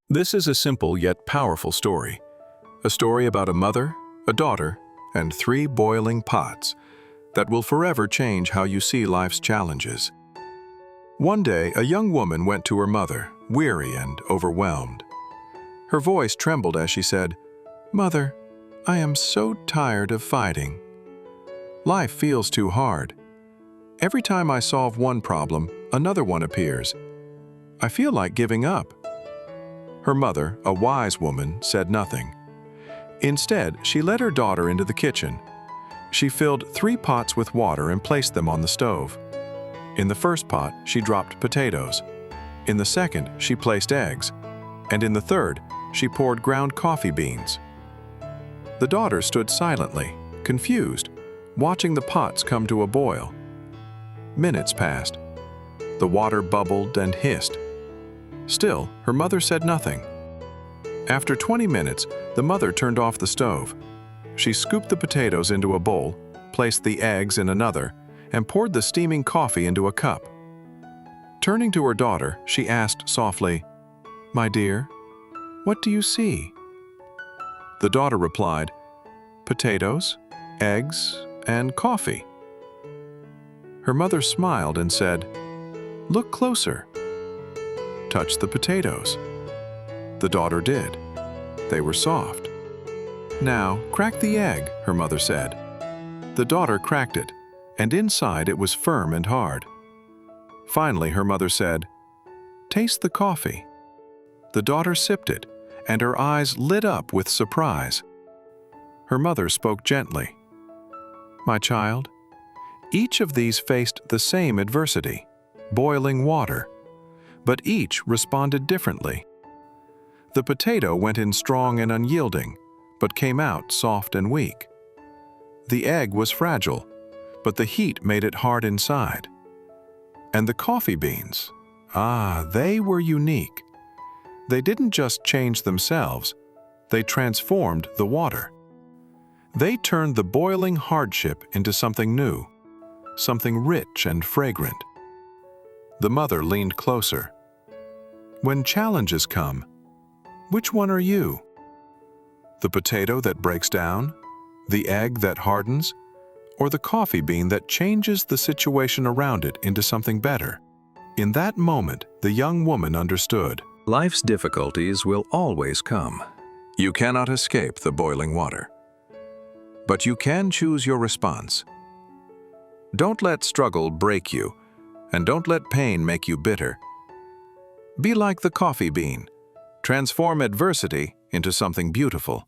This is a simple yet powerful story. A story about a mother, a daughter, and 3 boiling pots that will forever change how you see life's challenges. One day, a young woman went to her mother, weary and overwhelmed. Her voice trembled as she said, "Mother, I am so tired of fighting. Life feels too hard. Every time I solve one problem, another one appears. I feel like giving up." Her mother, a wise woman, said nothing. Instead, she led her daughter into the kitchen. She filled 3 pots with water and placed them on the stove. In the first pot, she dropped potatoes. In the second, she placed eggs. And in the third, she poured ground coffee beans. The daughter stood silently, confused, watching the pots come to a boil. Minutes passed. The water bubbled and hissed. Still, her mother said nothing. After 20 minutes, the mother turned off the stove. She scooped the potatoes into a bowl, placed the eggs in another, and poured the steaming coffee into a cup. Turning to her daughter, she asked softly, "My dear, what do you see?" The daughter replied, "Potatoes, eggs, and coffee." Her mother smiled and said, "Look closer. Touch the potatoes." The daughter did. They were soft. "Now, crack the egg," her mother said. The daughter cracked it, and inside it was firm and hard. Finally, her mother said, "Taste the coffee." The daughter sipped it, and her eyes lit up with surprise. Her mother spoke gently, "My child, each of these faced the same adversity, boiling water, but each responded differently. The potato went in strong and unyielding, but came out soft and weak. The egg was fragile, but the heat made it hard inside. And the coffee beans, they were unique. They didn't just change themselves, they transformed the water. They turned the boiling hardship into something new, something rich and fragrant." The mother leaned closer. "When challenges come, which one are you? The potato that breaks down, the egg that hardens, or the coffee bean that changes the situation around it into something better?" In that moment, the young woman understood. Life's difficulties will always come. You cannot escape the boiling water. But you can choose your response. Don't let struggle break you, and don't let pain make you bitter. Be like the coffee bean. Transform adversity into something beautiful.